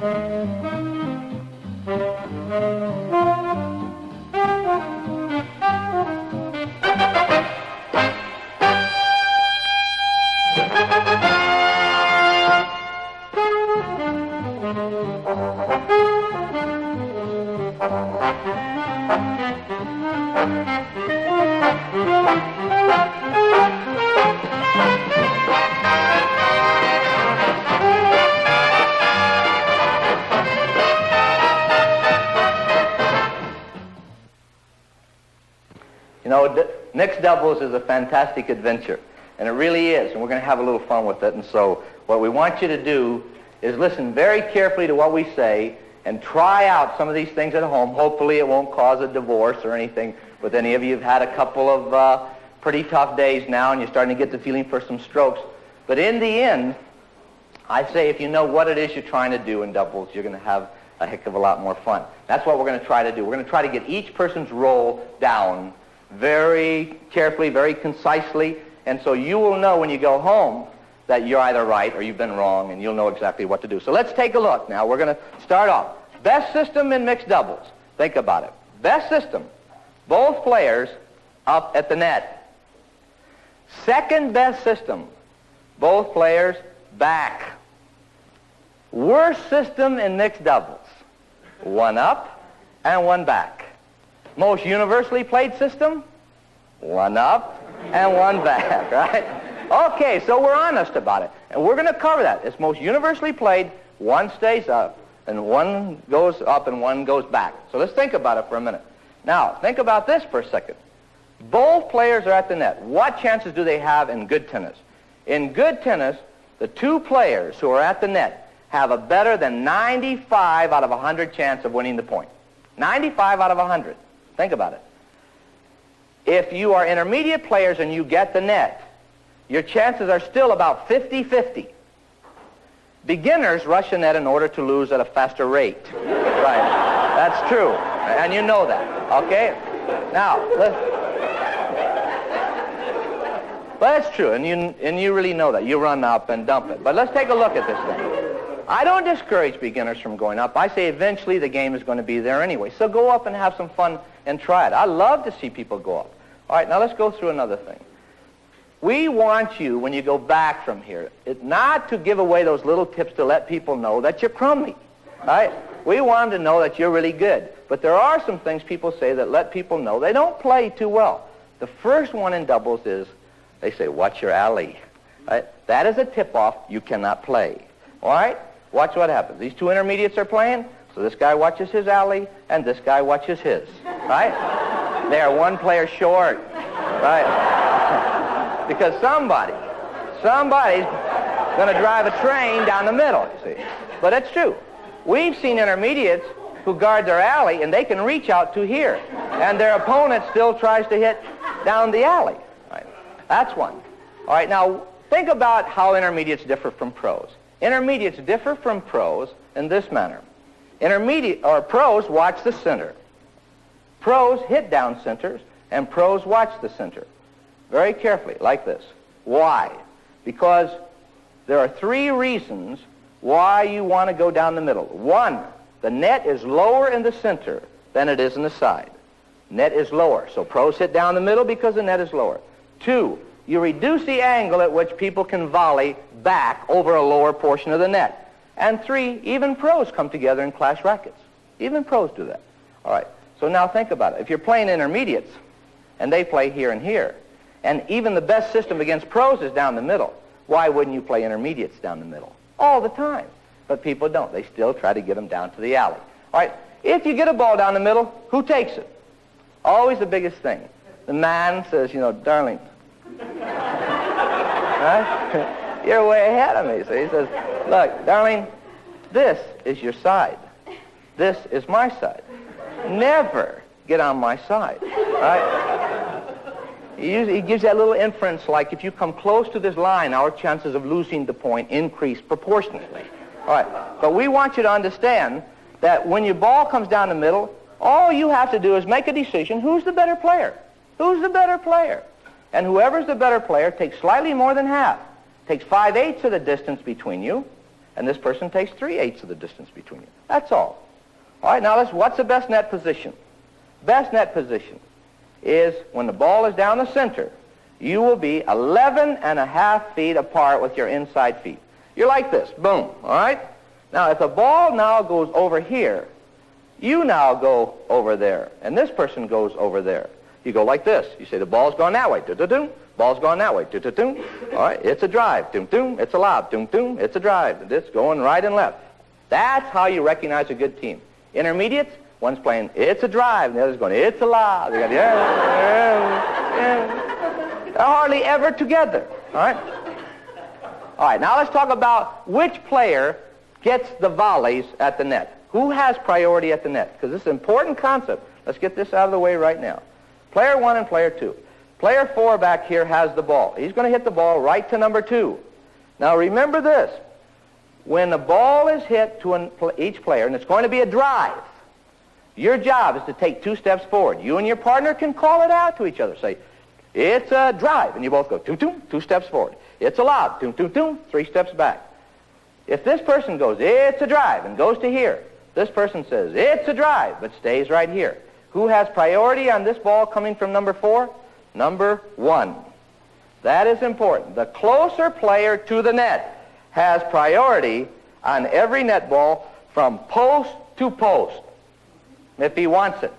You know, mixed doubles is a fantastic adventure, and it really is, and we're going to have a little fun with it. And so what we want you to do is listen very carefully to what we say and try out some of these things at home. Hopefully it won't cause a divorce or anything with any of you. You've had a couple of pretty tough days now, and you're starting to get the feeling for some strokes. But in the end, I say if you know what it is you're trying to do in doubles, you're going to have a heck of a lot more fun. That's what we're going to try to do. We're going to try to get each person's role down very carefully, very concisely, and so you will know when you go home that you're either right or you've been wrong, and you'll know exactly what to do. So let's take a look now. We're going to start off. Best system in mixed doubles. Think about it. Best system, both players up at the net. Second best system, both players back. Worst system in mixed doubles, one up and one back. Most universally played system, one up and one back, right? Okay, so we're honest about it, and we're going to cover that. It's most universally played, one stays up, and one goes up and one goes back. So let's think about it for a minute. Now, think about this for a second. Both players are at the net. What chances do they have in good tennis? In good tennis, the two players who are at the net have a better than 95 out of 100 chance of winning the point. 95 out of 100. Think about it. If you are intermediate players and you get the net, your chances are still about 50-50. Beginners rush the net in order to lose at a faster rate. Right. That's true. And you know that. Okay? Now, but it's true, and you really know that. You run up and dump it. But let's take a look at this thing. I don't discourage beginners from going up. I say eventually the game is going to be there anyway. So go up and have some fun and try it. I love to see people go up. All right, now let's go through another thing. We want you, when you go back from here, not to give away those little tips to let people know that you're crummy. All right? We want them to know that you're really good. But there are some things people say that let people know they don't play too well. The first one in doubles is they say, watch your alley. All right? That is a tip-off you cannot play. All right? Watch what happens. These two intermediates are playing, so this guy watches his alley, and this guy watches his. Right? They are one player short. Right? Because somebody's going to drive a train down the middle, you see. But it's true. We've seen intermediates who guard their alley, and they can reach out to here, and their opponent still tries to hit down the alley. Right? That's one. All right, now think about how intermediates differ from pros. Intermediates differ from pros in this manner. Pros watch the center. Pros hit down centers, and pros watch the center. Very carefully, like this. Why? Because there are three reasons why you want to go down the middle. One, the net is lower in the center than it is in the side. Net is lower, so pros hit down the middle because the net is lower. Two, you reduce the angle at which people can volley back over a lower portion of the net. And three, even pros come together and clash rackets. Even pros do that. All right, so now think about it. If you're playing intermediates, and they play here and here, and even the best system against pros is down the middle, why wouldn't you play intermediates down the middle? All the time. But people don't. They still try to get them down to the alley. All right, if you get a ball down the middle, who takes it? Always the biggest thing. The man says, you know, darling, right? You're way ahead of me. So he says, look, darling, this is your side. This is my side. Never get on my side. Right? He gives that little inference like if you come close to this line, our chances of losing the point increase proportionately. All right. But we want you to understand that when your ball comes down the middle, all you have to do is make a decision, who's the better player? Who's the better player? And whoever's the better player takes slightly more than half. Takes 5/8 of the distance between you, and this person takes 3/8 of the distance between you. That's all. All right, now what's the best net position? Best net position is when the ball is down the center, you will be 11.5 feet apart with your inside feet. You're like this, boom, all right? Now, if the ball now goes over here, you now go over there, and this person goes over there. You go like this. You say, the ball's gone that way, do-do-doom. Ball's gone that way, do-do-doom. All right, it's a drive, doom-doom. It's a lob, doom-doom. It's a drive. It's going right and left. That's how you recognize a good team. Intermediates, one's playing, it's a drive, and the other's going, it's a lob. They got, They're hardly ever together, all right? All right, now let's talk about which player gets the volleys at the net. Who has priority at the net? Because this is an important concept. Let's get this out of the way right now. Player 1 and player 2. Player 4 back here has the ball. He's going to hit the ball right to number 2. Now remember this. When the ball is hit to each player, and it's going to be a drive, your job is to take 2 steps forward. You and your partner can call it out to each other. Say, it's a drive, and you both go, toom-toom, 2 steps forward. It's a lob, toom-toom-toom, 3 steps back. If this person goes, it's a drive, and goes to here, this person says, it's a drive, but stays right here. Who has priority on this ball coming from number 4? Number 1. That is important. The closer player to the net has priority on every net ball from post to post, if he wants it,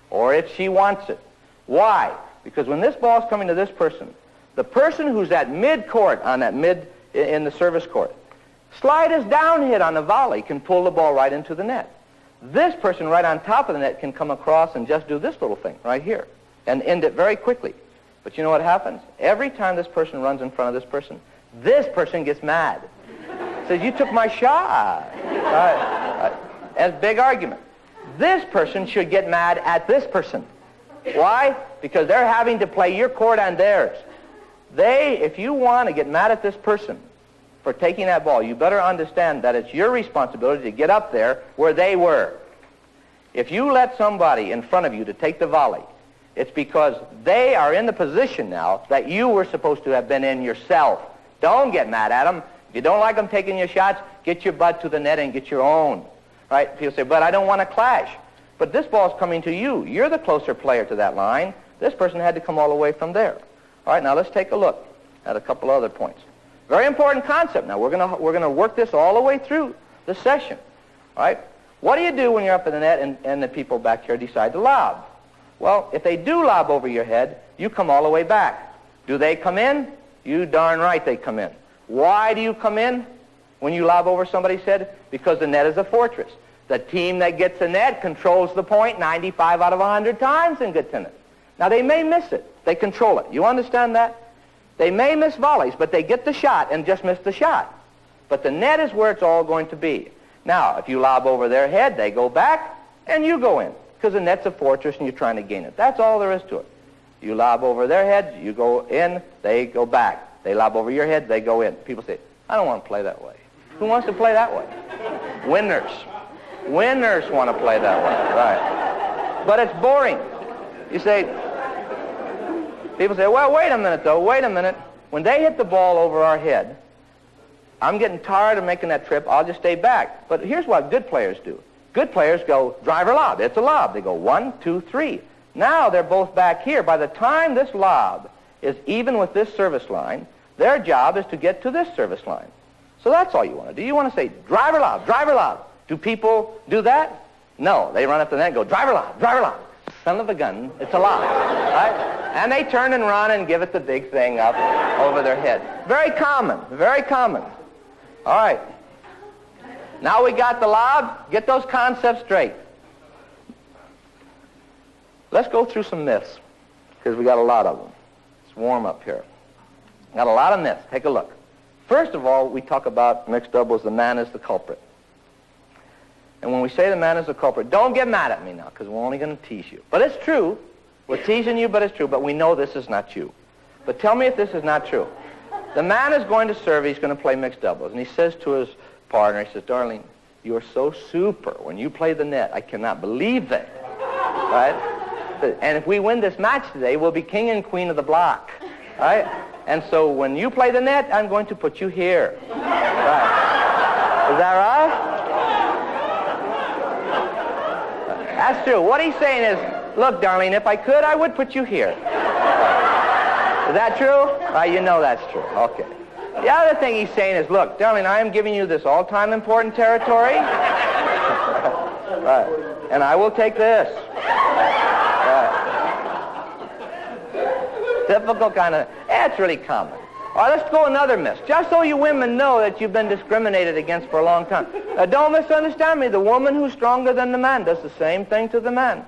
or if she wants it. Why? Because when this ball is coming to this person, the person who's at mid-court, on that in the service court, slightest down hit on the volley can pull the ball right into the net. This person right on top of the net can come across and just do this little thing right here and end it very quickly. But you know what happens? Every time this person runs in front of this person gets mad. Says, you took my shot. That's a big argument. This person should get mad at this person. Why? Because they're having to play your court and theirs. If you want to get mad at this person for taking that ball, you better understand that it's your responsibility to get up there where they were. If you let somebody in front of you to take the volley, it's because they are in the position now that you were supposed to have been in yourself. Don't get mad at them. If you don't like them taking your shots, get your butt to the net and get your own. Right? People say, but I don't want to clash. But this ball's coming to you. You're the closer player to that line. This person had to come all the way from there. All right, now let's take a look at a couple other points. Very important concept. Now we're going to work this all the way through the session. All right? What do you do when you're up in the net and the people back here decide to lob? Well, if they do lob over your head, you come all the way back. Do they come in? You darn right they come in. Why do you come in when you lob over somebody's head? Because the net is a fortress. The team that gets the net controls the point 95 out of 100 times and gets in it. Now, they may miss it. They control it. You understand that? They may miss volleys, but they get the shot and just miss the shot. But the net is where it's all going to be. Now, if you lob over their head, they go back, and you go in, because the net's a fortress and you're trying to gain it. That's all there is to it. You lob over their heads, you go in, they go back. They lob over your head, they go in. People say, I don't want to play that way. Who wants to play that way? Winners. Winners want to play that way, right. But it's boring. You say, people say, well, wait a minute, though, wait a minute. When they hit the ball over our head, I'm getting tired of making that trip, I'll just stay back. But here's what good players do. Good players go, drive or lob. It's a lob. They go 1, 2, 3. Now they're both back here. By the time this lob is even with this service line, their job is to get to this service line. So that's all you want to do. You want to say, drive or lob, drive or lob. Do people do that? No. They run up to the net and go, drive or lob, drive or lob. Son of a gun, it's a lob. Right? And they turn and run and give it the big thing up over their head. Very common, very common. All right. Now we got the lob. Get those concepts straight. Let's go through some myths, because we got a lot of them. Let's warm up here. Got a lot of myths. Take a look. First of all, we talk about mixed doubles, the man is the culprit. And when we say the man is the culprit, don't get mad at me now, because we're only going to tease you. But it's true. We're teasing you, but it's true. But we know this is not you. But tell me if this is not true. The man is going to serve. He's going to play mixed doubles. And he says to his partner, he says, darling, you are so super. When you play the net, I cannot believe that. Right? And if we win this match today, we'll be king and queen of the block. Right? And so when you play the net, I'm going to put you here. Right? Is that right? That's true. What he's saying is, look, darling, if I could, I would put you here. Is that true? You know that's true. Okay. The other thing he's saying is, look, darling, I am giving you this all-time important territory. Right. And I will take this. Typical kind of, it's really common. All right, let's go another myth. Just so you women know that you've been discriminated against for a long time. Don't misunderstand me. The woman who's stronger than the man does the same thing to the man.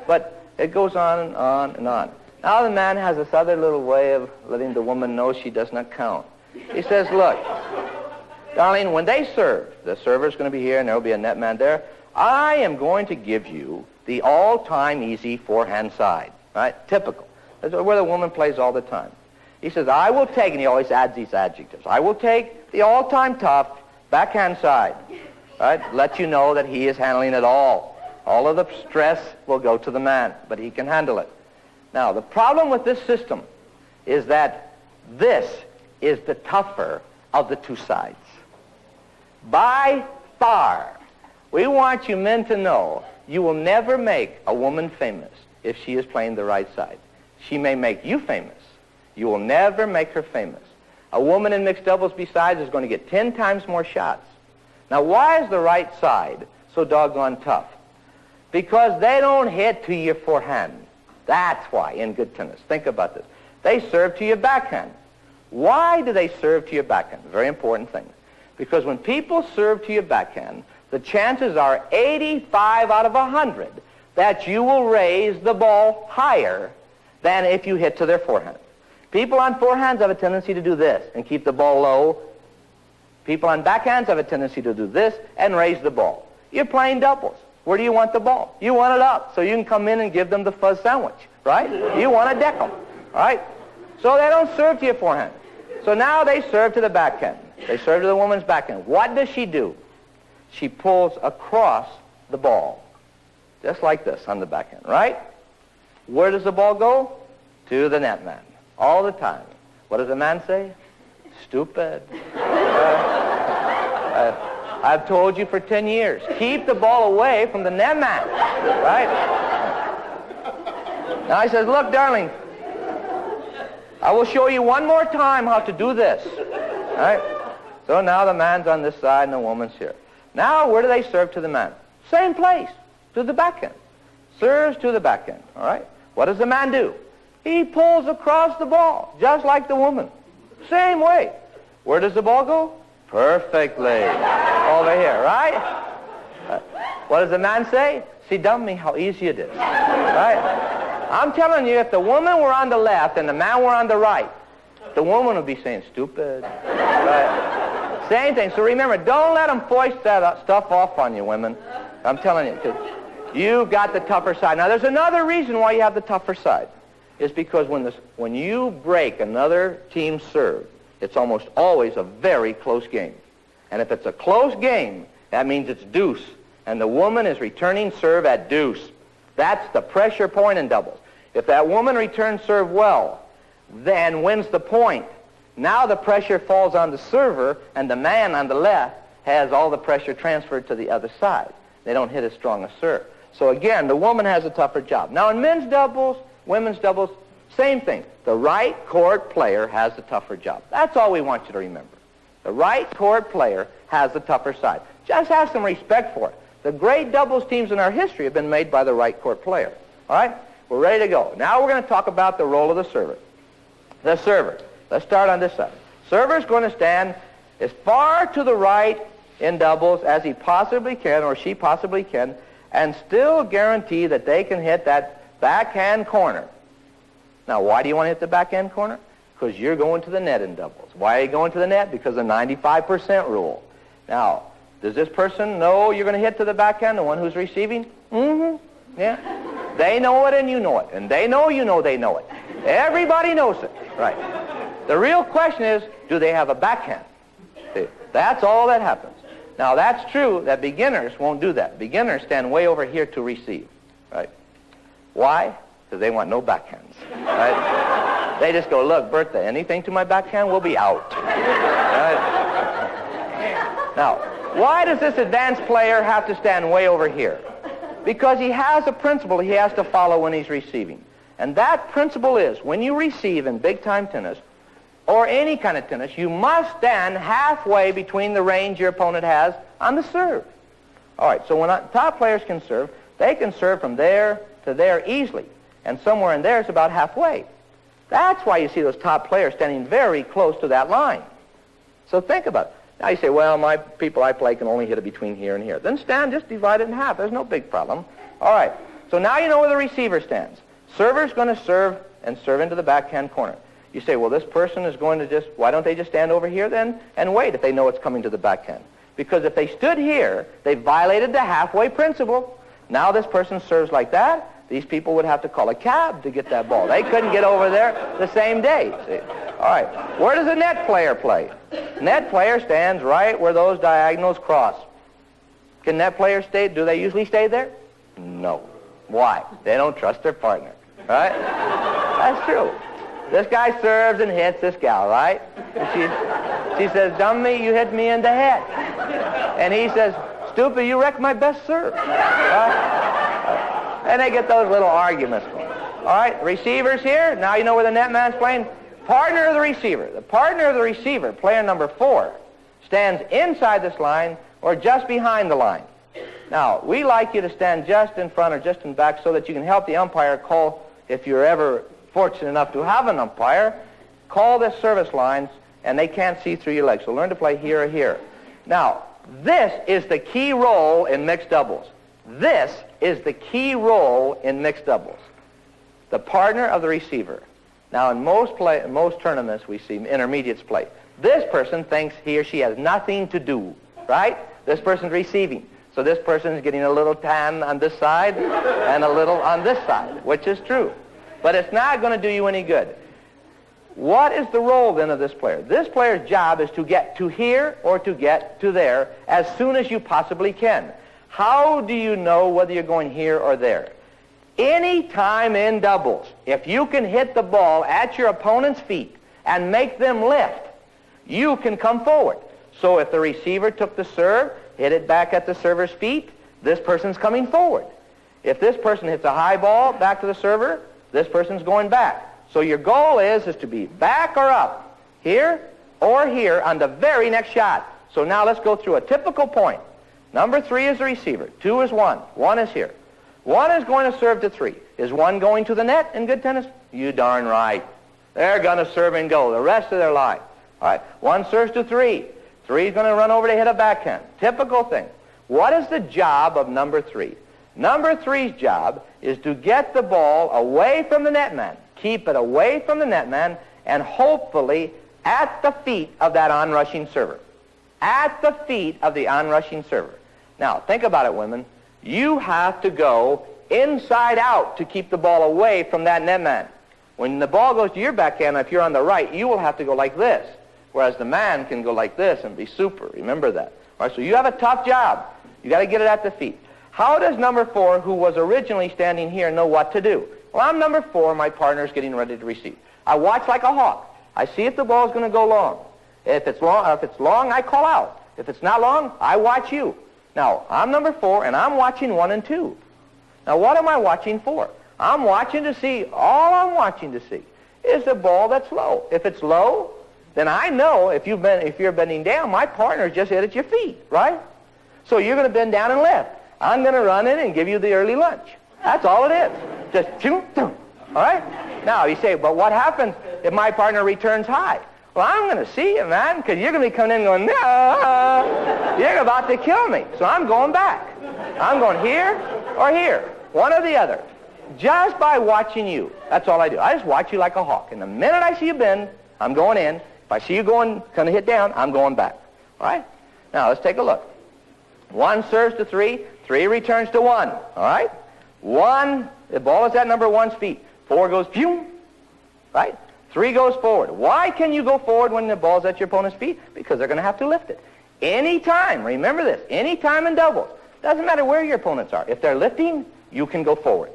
But it goes on and on and on. Now the man has this other little way of letting the woman know she does not count. He says, look, darling, when they serve, the server's going to be here and there will be a net man there. I am going to give you the all-time easy forehand side. Right? Typical. That's where the woman plays all the time. He says, I will take, and he always adds these adjectives, I will take the all-time tough backhand side. Right? Let you know that he is handling it all. All of the stress will go to the man, but he can handle it. Now, the problem with this system is that this is the tougher of the two sides. By far, we want you men to know you will never make a woman famous if she is playing the right side. She may make you famous. You will never make her famous. A woman in mixed doubles besides is going to get 10 times more shots. Now, why is the right side so doggone tough? Because they don't hit to your forehand. That's why in good tennis. Think about this. They serve to your backhand. Why do they serve to your backhand? Very important thing. Because when people serve to your backhand, the chances are 85 out of 100 that you will raise the ball higher than if you hit to their forehand. People on forehands have a tendency to do this and keep the ball low. People on backhands have a tendency to do this and raise the ball. You're playing doubles. Where do you want the ball? You want it up so you can come in and give them the fuzz sandwich, right? You want to deck them, all right? So they don't serve to your forehand. So now they serve to the backhand. They serve to the woman's backhand. What does she do? She pulls across the ball, just like this on the backhand, right? Where does the ball go? To the net man, all the time. What does the man say? Stupid. I've told you for 10 years, keep the ball away from the net man, right? Now he says, look, darling, I will show you one more time how to do this, right? So now the man's on this side and the woman's here. Now, where do they serve to the man? Same place, to the backhand. Serves to the backhand, all right? What does the man do? He pulls across the ball, just like the woman. Same way. Where does the ball go? Perfectly. Over here, right? What does the man say? See, dummy, how easy it is. Right? I'm telling you, if the woman were on the left and the man were on the right, the woman would be saying, stupid. Right? Same thing. So remember, don't let them foist that stuff off on you, women. I'm telling you, 'cause you've got the tougher side. Now, there's another reason why you have the tougher side. It's because when you break another team's serve, it's almost always a very close game. And if it's a close game, that means it's deuce. And the woman is returning serve at deuce. That's the pressure point in doubles. If that woman returns serve well, then wins the point. Now the pressure falls on the server, and the man on the left has all the pressure transferred to the other side. They don't hit as strong a serve. So again, the woman has a tougher job. Now in men's doubles, women's doubles, same thing. The right court player has the tougher job. That's all we want you to remember. The right court player has the tougher side. Just have some respect for it. The great doubles teams in our history have been made by the right court player. All right? We're ready to go. Now we're going to talk about the role of the server. The server. Let's start on this side. Server's going to stand as far to the right in doubles as he possibly can, or she possibly can, and still guarantee that they can hit that backhand corner. Now, why do you want to hit the backhand corner? Because you're going to the net in doubles. Why are you going to the net? Because of the 95% rule. Now, does this person know you're going to hit to the backhand, the one who's receiving? Mm-hmm. Yeah. They know it and you know it. And they know you know they know it. Everybody knows it. Right. The real question is, do they have a backhand? See, that's all that happens. Now, that's true that beginners won't do that. Beginners stand way over here to receive. Right. Why? Because they want no backhands. Right? They just go, look, Bertha, anything to my backhand will be out. Right? Now, Why does this advanced player have to stand way over here? Because he has a principle he has to follow when he's receiving. And that principle is, when you receive in big-time tennis, or any kind of tennis, you must stand halfway between the range your opponent has on the serve. All right, so when top players can serve, they can serve from there to there easily. And somewhere in there is about halfway. That's why you see those top players standing very close to that line. So think about it. Now you say, well, my people I play can only hit it between here and here. Then stand, just divide it in half. There's no big problem. All right, so now you know where the receiver stands. Server's going to serve and serve into the backhand corner. You say, well, this person is going to why don't they just stand over here then and wait if they know it's coming to the backhand? Because if they stood here, they violated the halfway principle. Now this person serves like that. These people would have to call a cab to get that ball. They couldn't get over there the same day. See? All right, where does a net player play? Net player stands right where those diagonals cross. Can net players stay? Do they usually stay there? No. Why? They don't trust their partner, right? That's true. This guy serves and hits this gal, right? And she says, dummy, you hit me in the head. And he says, stupid, you wrecked my best serve. Right? And they get those little arguments going. All right, receivers here. Now you know where the net man's playing. Partner of the receiver. The partner of the receiver, player number 4, stands inside this line or just behind the line. Now, we like you to stand just in front or just in back so that you can help the umpire call, if you're ever fortunate enough to have an umpire, call the service lines and they can't see through your legs. So learn to play here or here. Now, this is the key role in mixed doubles. This is the key role in mixed doubles. The partner of the receiver. Now, in most tournaments, we see intermediates play. This person thinks he or she has nothing to do, right? This person's receiving. So this person is getting a little tan on this side and a little on this side, which is true. But it's not going to do you any good. What is the role, then, of this player? This player's job is to get to here or to get to there as soon as you possibly can. How do you know whether you're going here or there? Any time in doubles, if you can hit the ball at your opponent's feet and make them lift, you can come forward. So if the receiver took the serve, hit it back at the server's feet, this person's coming forward. If this person hits a high ball back to the server, this person's going back. So your goal is to be back or up, here or here on the very next shot. So now let's go through a typical point. Number 3 is the receiver. 2 is 1. 1 is here. 1 is going to serve to 3. Is 1 going to the net in good tennis? You darn right. They're going to serve and go the rest of their life. All right. 1 serves to 3. 3 is going to run over to hit a backhand. Typical thing. What is the job of number 3? Number 3's job is to get the ball away from the netman. Keep it away from the netman and hopefully at the feet of that onrushing server. At the feet of the onrushing server. Now, think about it, women. You have to go inside out to keep the ball away from that netman. When the ball goes to your backhand, if you're on the right, you will have to go like this, whereas the man can go like this and be super. Remember that. All right, so you have a tough job. You got to get it at the feet. How does number 4, who was originally standing here, know what to do? Well, I'm number 4. My partner's getting ready to receive. I watch like a hawk. I see if the ball's going to go long. If it's long, I call out. If it's not long, I watch you. Now, I'm number 4, and I'm watching 1 and 2. Now, what am I watching for? I'm watching to see, all I'm watching to see is the ball that's low. If it's low, then I know if you're bending down, my partner's just hit at your feet, right? So you're going to bend down and lift. I'm going to run in and give you the early lunch. That's all it is. Just shoot, all right? Now, you say, but what happens if my partner returns high? Well, I'm going to see you, man, because you're going to be coming in going, no, you're about to kill me. So I'm going back. I'm going here or here, one or the other. Just by watching you. That's all I do. I just watch you like a hawk. And the minute I see you bend, I'm going in. If I see you going to hit down, I'm going back. All right? Now, let's take a look. 1 serves to 3. 3 returns to 1. All right? 1, the ball is at number 1's feet. 4 goes, pew. Right? 3 goes forward. Why can you go forward when the ball's at your opponent's feet? Because they're going to have to lift it. Anytime, remember this, anytime in doubles, doesn't matter where your opponents are. If they're lifting, you can go forward.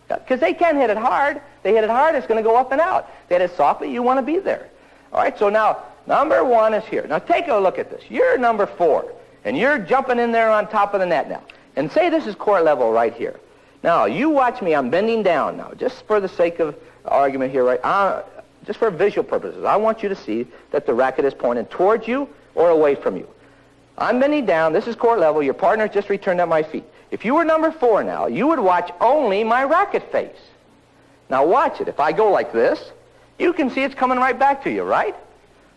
Because they can hit it hard. They hit it hard, it's going to go up and out. They hit it softly, you want to be there. All right, so now, number 1 is here. Now, take a look at this. You're number 4. And you're jumping in there on top of the net now. And say this is court level right here. Now, you watch me. I'm bending down now, just for the sake of argument here, right? Just for visual purposes. I want you to see that the racket is pointed towards you or away from you. I'm bending down. This is court level. Your partner's just returned at my feet. If you were number 4 now, you would watch only my racket face. Now watch it. If I go like this, you can see it's coming right back to you, right?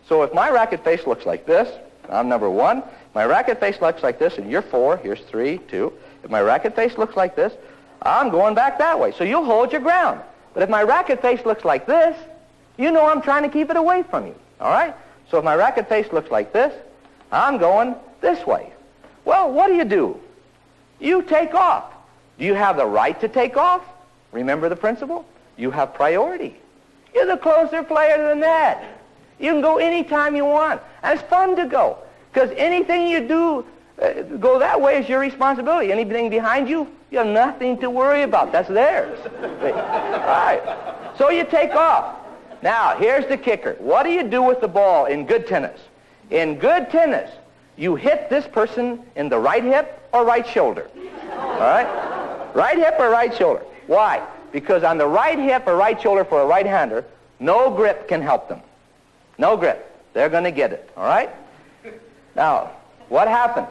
So if my racket face looks like this, I'm number 1. My racket face looks like this, and you're 4. Here's 3, 2. If my racket face looks like this, I'm going back that way. So you'll hold your ground. But if my racket face looks like this, you know I'm trying to keep it away from you. All right? So if my racket face looks like this, I'm going this way. Well, what do? You take off. Do you have the right to take off? Remember the principle? You have priority. You're the closer player to the net. You can go anytime you want. And it's fun to go. Because anything you do, go that way is your responsibility. Anything behind you, you have nothing to worry about. That's theirs. All right. So you take off. Now, here's the kicker. What do you do with the ball in good tennis? In good tennis, you hit this person in the right hip or right shoulder. All right? Right hip or right shoulder. Why? Because on the right hip or right shoulder for a right-hander, no grip can help them. No grip. They're going to get it. All right? Now, what happens?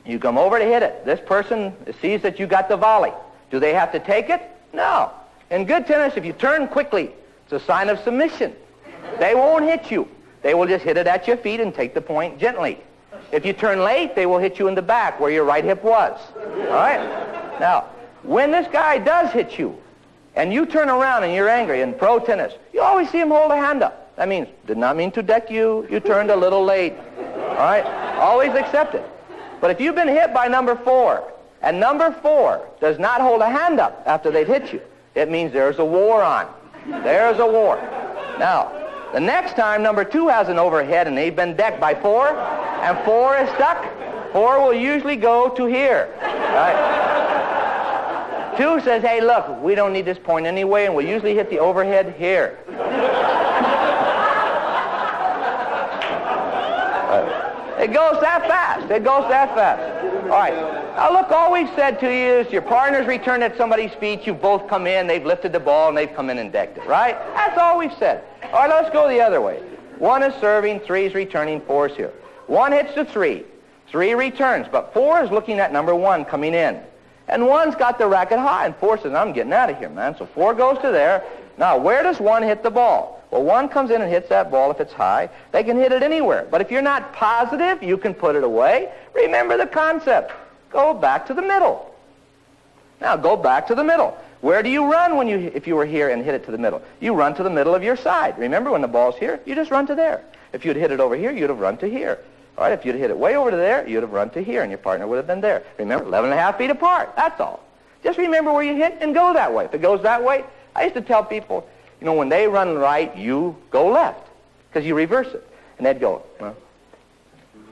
You come over to hit it. This person sees that you got the volley. Do they have to take it? No. In good tennis, if you turn quickly, it's a sign of submission. They won't hit you. They will just hit it at your feet and take the point gently. If you turn late, they will hit you in the back where your right hip was. All right? Now, when this guy does hit you, and you turn around and you're angry in pro tennis, you always see him hold a hand up. That means, did not mean to deck you. You turned a little late. All right? Always accept it. But if you've been hit by number 4, and number 4 does not hold a hand up after they've hit you, it means there's a war on. There's a war. Now, the next time number 2 has an overhead and they've been decked by 4, and 4 is stuck, 4 will usually go to here. Right? 2 says, hey, look, we don't need this point anyway, and we'll usually hit the overhead here. It goes that fast. It goes that fast. All right. Now, look, all we've said to you is your partner's returned at somebody's feet. You've both come in. They've lifted the ball, and they've come in and decked it, right? That's all we've said. All right, let's go the other way. 1 is serving, 3 is returning, 4 is here. 1 hits to 3. 3 returns, but 4 is looking at number 1 coming in. And 1's got the racket high, and 4 says, I'm getting out of here, man. So 4 goes to there. Now, where does 1 hit the ball? Well, 1 comes in and hits that ball if it's high. They can hit it anywhere. But if you're not positive, you can put it away. Remember the concept. Go back to the middle. Now, go back to the middle. Where do you run if you were here and hit it to the middle? You run to the middle of your side. Remember, when the ball's here, you just run to there. If you'd hit it over here, you'd have run to here. All right, if you'd hit it way over to there, you'd have run to here, and your partner would have been there. Remember, 11.5 feet apart. That's all. Just remember where you hit and go that way. If it goes that way, I used to tell people, you know, when they run right, you go left, because you reverse it. And they'd go, well,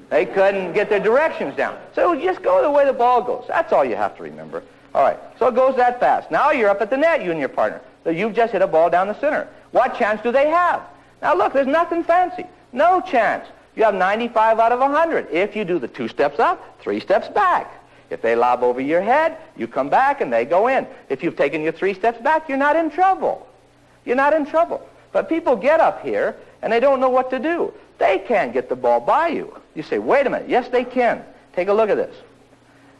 they couldn't get their directions down. So just go the way the ball goes. That's all you have to remember. All right, so it goes that fast. Now you're up at the net, you and your partner. So you've just hit a ball down the center. What chance do they have? Now look, there's nothing fancy. No chance. You have 95 out of 100. If you do the 2 steps up, 3 steps back. If they lob over your head, you come back and they go in. If you've taken your 3 steps back, you're not in trouble. You're not in trouble. But people get up here and they don't know what to do. They can't get the ball by you. You say, wait a minute. Yes, they can. Take a look at this.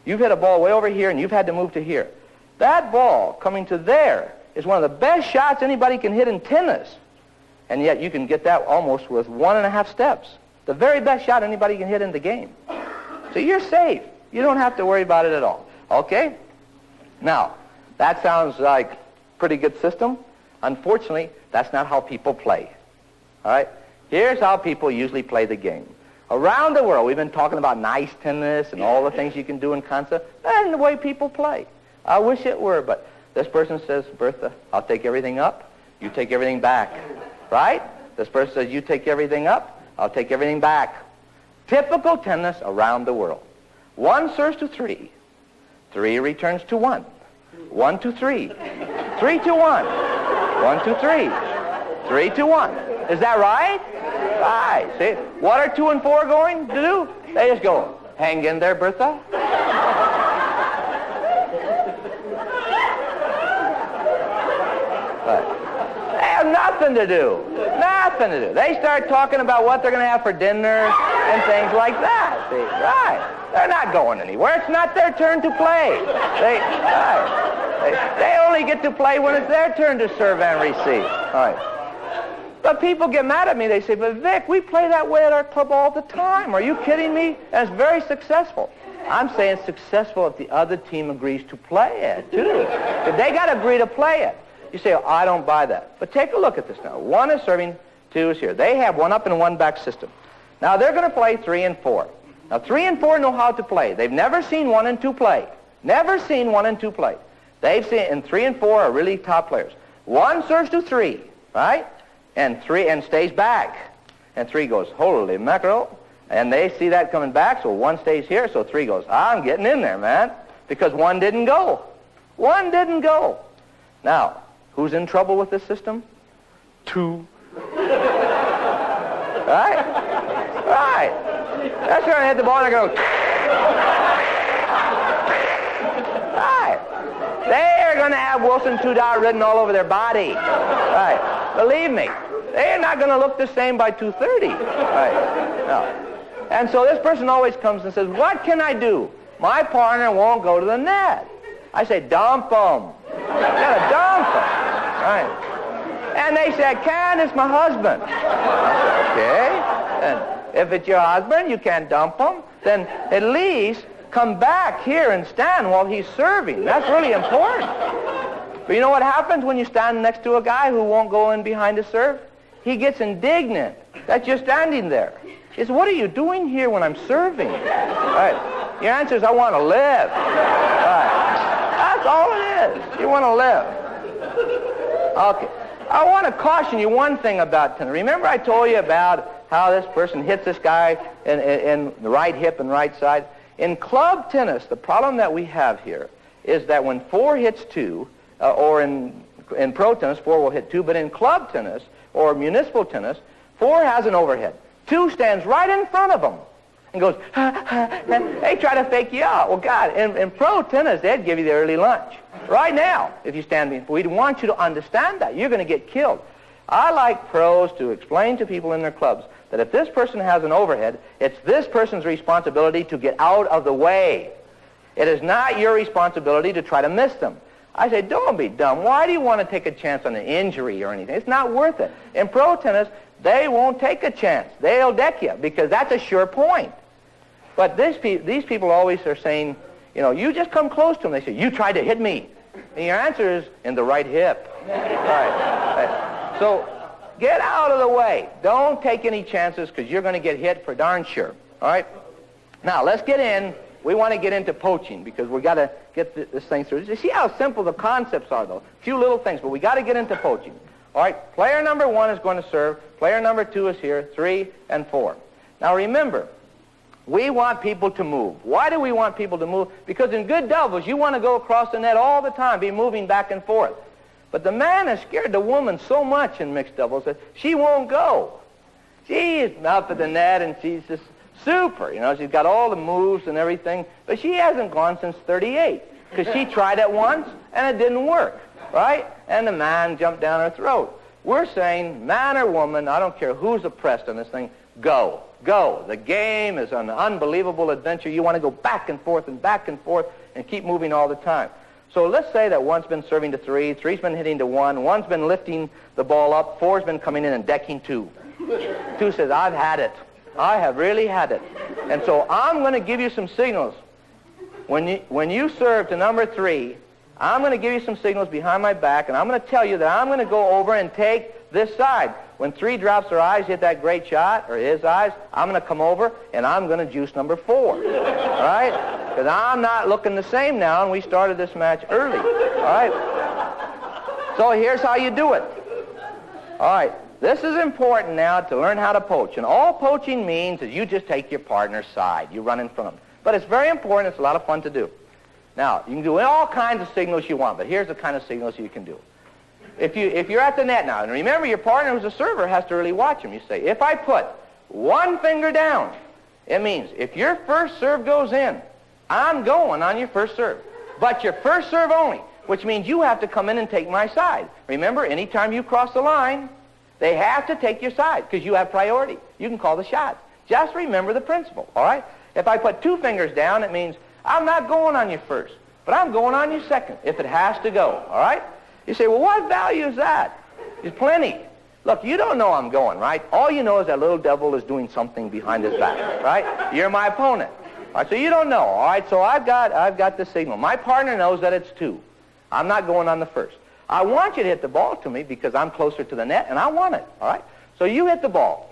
You've hit a ball way over here and you've had to move to here. That ball coming to there is one of the best shots anybody can hit in tennis. And yet you can get that almost with 1.5 steps. The very best shot anybody can hit in the game. So you're safe. You don't have to worry about it at all. Okay? Now, that sounds like a pretty good system. Unfortunately, that's not how people play. All right? Here's how people usually play the game. Around the world, we've been talking about nice tennis and all the things you can do in concept. That's the way people play. I wish it were, but this person says, Bertha, I'll take everything up, you take everything back. Right? This person says, you take everything up, I'll take everything back. Typical tennis around the world. 1 serves to 3. 3 returns to 1. 1 to 3. 3 to 1. 1 to 3. 3 to 1. Is that right? Right. See? What are 2 and 4 going to do? They just go, Hang in there, Bertha. They have nothing to do. Nothing to do. They start talking about what they're going to have for dinner and things like that. See? Right. They're not going anywhere. It's not their turn to play. They only get to play when it's their turn to serve and receive. All right. But people get mad at me. They say, but Vic, we play that way at our club all the time. Are you kidding me? And it's very successful. I'm saying it's successful if the other team agrees to play it, too. If they got to agree to play it. You say, oh, I don't buy that. But take a look at this now. 1 is serving, 2 is here. They have 1 up and 1 back system. Now, they're going to play 3 and 4. Now, 3 and 4 know how to play. They've never seen 1 and 2 play. Never seen 1 and 2 play. They've seen, and 3 and 4 are really top players. 1 serves to 3, right? And 3 and stays back. And 3 goes, holy mackerel. And they see that coming back, so 1 stays here, so 3 goes, I'm getting in there, man. Because 1 didn't go. 1 didn't go. Now, who's in trouble with this system? 2. Right? Right. That's going to hit the ball and they're going to go. Right. They're going to have Wilson 2 dot written all over their body. Right. Believe me. They're not going to look the same by 2:30. Right. No. And so this person always comes and says, what can I do? My partner won't go to the net. I say, dump him. You got to dump him. Right. And they say, I can't, it's my husband. I say, okay. And if it's your husband, you can't dump him, then at least come back here and stand while he's serving. That's really important. But you know what happens when you stand next to a guy who won't go in behind the serve? He gets indignant that you're standing there. He says, what are you doing here when I'm serving? Right. Your answer is, I want to live. Right. That's all it is. You want to live. Okay. I want to caution you one thing about tennis. Remember I told you about how this person hits this guy in the right hip and right side? In club tennis, the problem that we have here is that when 4 hits 2, or in pro tennis, 4 will hit 2, but in club tennis or municipal tennis, 4 has an overhead. 2 stands right in front of them and goes, they try to fake you out. Well, God, in pro tennis, they'd give you the early lunch. Right now, if you stand before, we'd want you to understand that. You're going to get killed. I like pros to explain to people in their clubs that if this person has an overhead, it's this person's responsibility to get out of the way. It is not your responsibility to try to miss them. I say, don't be dumb. Why do you want to take a chance on an injury or anything? It's not worth it. In pro tennis, they won't take a chance. They'll deck you because that's a sure point. But these people always are saying, you know, you just come close to them. They say, you tried to hit me. And your answer is in the right hip. Right. So get out of the way. Don't take any chances because you're going to get hit for darn sure. All right? Now, let's get in. We want to get into poaching because we got to get this thing through. You see how simple the concepts are, though? A few little things, but we got to get into poaching. All right? Player number 1 is going to serve. Player number 2 is here, 3 and 4. Now, remember, we want people to move. Why do we want people to move? Because in good doubles, you want to go across the net all the time, be moving back and forth. But the man has scared the woman so much in mixed doubles that she won't go. She's up at the net, and she's just super. You know, she's got all the moves and everything, but she hasn't gone since 38 because she tried it once, and it didn't work, right? And the man jumped down her throat. We're saying, man or woman, I don't care who's oppressed on this thing, go. Go. The game is an unbelievable adventure. You want to go back and forth and keep moving all the time. So let's say that 1's been serving to 3, 3's been hitting to 1, 1's been lifting the ball up, 4's been coming in and decking 2. 2 says, I've had it. I have really had it. And so I'm going to give you some signals. When you serve to number 3, I'm going to give you some signals behind my back, and I'm going to tell you that I'm going to go over and take this side. When 3 drops her eyes, hit that great shot, or his eyes, I'm going to come over, and I'm going to juice number 4. All right? Because I'm not looking the same now, and we started this match early. All right? So here's how you do it. All right. This is important now to learn how to poach. And all poaching means is you just take your partner's side. You run in front of them. But it's very important. It's a lot of fun to do. Now, you can do all kinds of signals you want, but here's the kind of signals you can do. If you're at the net now, and remember your partner who's a server has to really watch him. You say, if I put 1 finger down It means if your first serve goes in, I'm going on your first serve. But your first serve only, which means you have to come in and take my side. Remember, anytime you cross the line, they have to take your side because you have priority. You can call the shot. Just remember the principle, all right? If I put 2 fingers down, it means I'm not going on your first, but I'm going on your second if it has to go, all right? You say, well, what value is that? There's plenty. Look, you don't know I'm going, right? All you know is that little devil is doing something behind his back, right? You're my opponent. All right, so you don't know, all right? So I've got the signal. My partner knows that it's 2. I'm not going on the first. I want you to hit the ball to me because I'm closer to the net, and I want it, all right? So you hit the ball.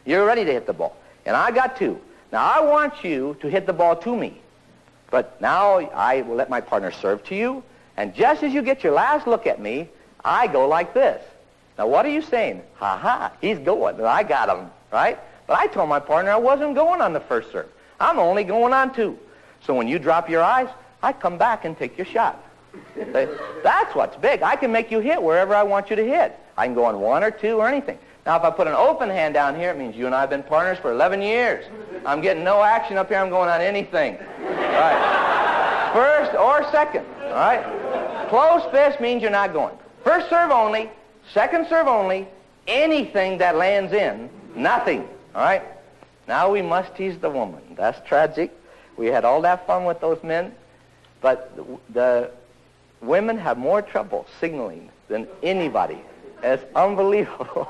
You're ready to hit the ball, and I got 2. Now, I want you to hit the ball to me, but now I will let my partner serve to you, and just as you get your last look at me, I go like this. Now, what are you saying? Ha-ha, he's going, and I got him, right? But I told my partner I wasn't going on the first serve. I'm only going on 2. So when you drop your eyes, I come back and take your shot. That's what's big. I can make you hit wherever I want you to hit. I can go on 1 or 2 or anything. Now, if I put an open hand down here, it means you and I have been partners for 11 years. I'm getting no action up here. I'm going on anything. All right. First or second. All right. Close fist means you're not going. First serve only. Second serve only. Anything that lands in, nothing. All right. Now we must tease the woman. That's tragic. We had all that fun with those men, but the women have more trouble signaling than anybody. It's unbelievable.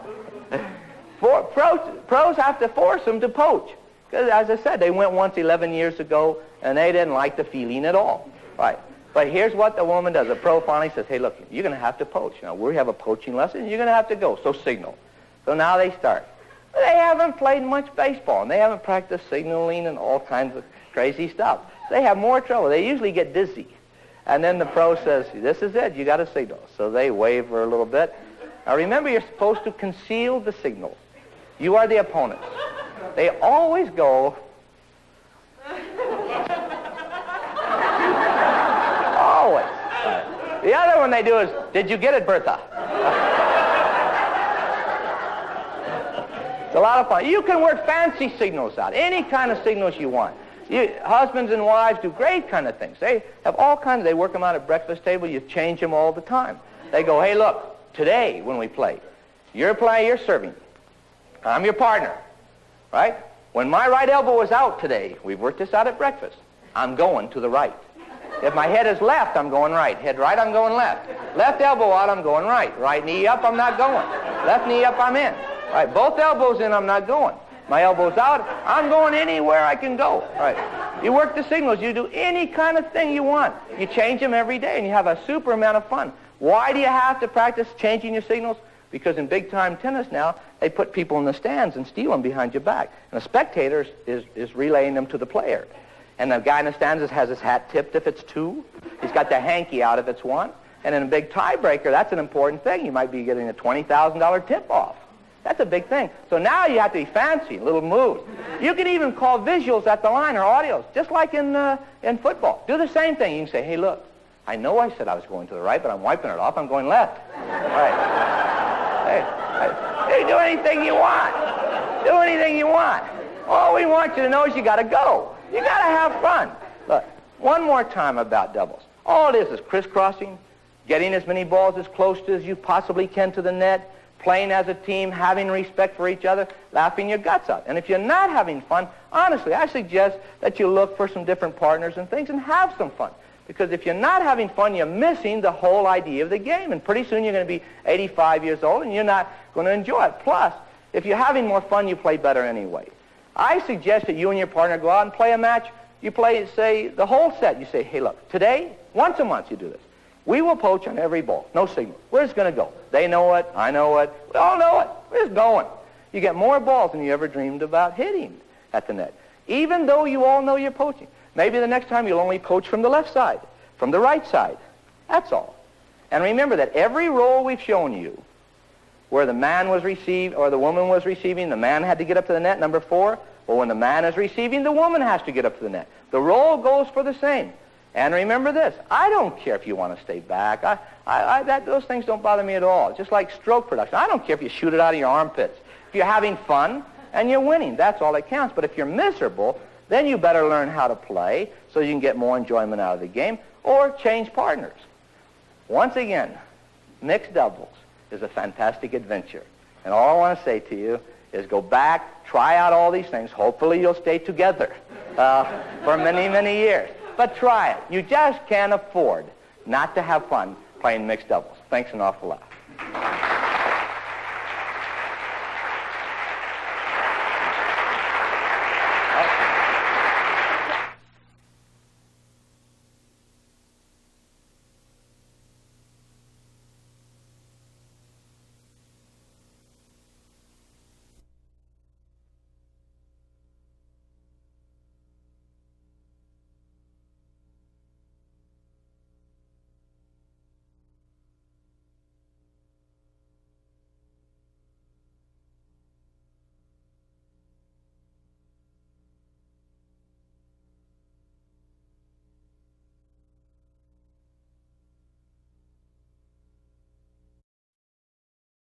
Pros have to force them to poach. Because, as I said, they went once 11 years ago, and they didn't like the feeling at all. Right. But here's what the woman does. A pro finally says, hey, look, you're going to have to poach. Now, we have a poaching lesson. You're going to have to go, so signal. So now they start. They haven't played much baseball, and they haven't practiced signaling and all kinds of crazy stuff. They have more trouble. They usually get dizzy. And then the pro says, this is it. You got to signal. So they waver a little bit. Now, remember, you're supposed to conceal the signal. You are the opponents. They always go... always. Right. The other one they do is, did you get it, Bertha? It's a lot of fun. You can work fancy signals out, any kind of signals you want. Husbands and wives do great kind of things. They have all kinds. They work them out at breakfast table. You change them all the time. They go, hey, look, today when we play, you're serving. I'm your partner, right? When my right elbow is out today, we've worked this out at breakfast, I'm going to the right. If my head is left, I'm going right. Head right, I'm going left. Left elbow out, I'm going right. Right knee up, I'm not going. Left knee up, I'm in. Right, both elbows in, I'm not going. My elbow's out, I'm going anywhere I can go. Right. You work the signals. You do any kind of thing you want. You change them every day, and you have a super amount of fun. Why do you have to practice changing your signals? Because in big-time tennis now, they put people in the stands and steal them behind your back. And the spectator is relaying them to the player. And the guy in the stands has his hat tipped if it's 2. He's got the hanky out if it's 1. And in a big tiebreaker, that's an important thing. You might be getting a $20,000 tip-off. That's a big thing. So now you have to be fancy, a little moves. You can even call visuals at the line or audios, just like in football. Do the same thing. You can say, hey, look, I know I said I was going to the right, but I'm wiping it off. I'm going left. Right. Hey, do anything you want. Do anything you want. All we want you to know is you got to go. You got to have fun. Look, one more time about doubles. All it is crisscrossing, getting as many balls as close to as you possibly can to the net, playing as a team, having respect for each other, laughing your guts out. And if you're not having fun, honestly, I suggest that you look for some different partners and things and have some fun. Because if you're not having fun, you're missing the whole idea of the game. And pretty soon you're going to be 85 years old and you're not going to enjoy it. Plus, if you're having more fun, you play better anyway. I suggest that you and your partner go out and play a match. You play, say, the whole set. You say, hey, look, today, once a month you do this. We will poach on every ball. No signal. We're just going to go. They know it. I know it. We all know it. We're just going. You get more balls than you ever dreamed about hitting at the net, even though you all know you're poaching. Maybe the next time you'll only poach from the left side, from the right side. That's all. And remember that every role we've shown you, where the man was received or the woman was receiving, the man had to get up to the net, number 4. Well, when the man is receiving, the woman has to get up to the net. The role goes for the same. And remember this, I don't care if you want to stay back. Those things don't bother me at all. Just like stroke production. I don't care if you shoot it out of your armpits. If you're having fun, and you're winning. That's all that counts. But if you're miserable, then you better learn how to play so you can get more enjoyment out of the game, or change partners. Once again, mixed doubles is a fantastic adventure. And all I want to say to you is go back, try out all these things. Hopefully you'll stay together for many, many years. But try it. You just can't afford not to have fun playing mixed doubles. Thanks an awful lot.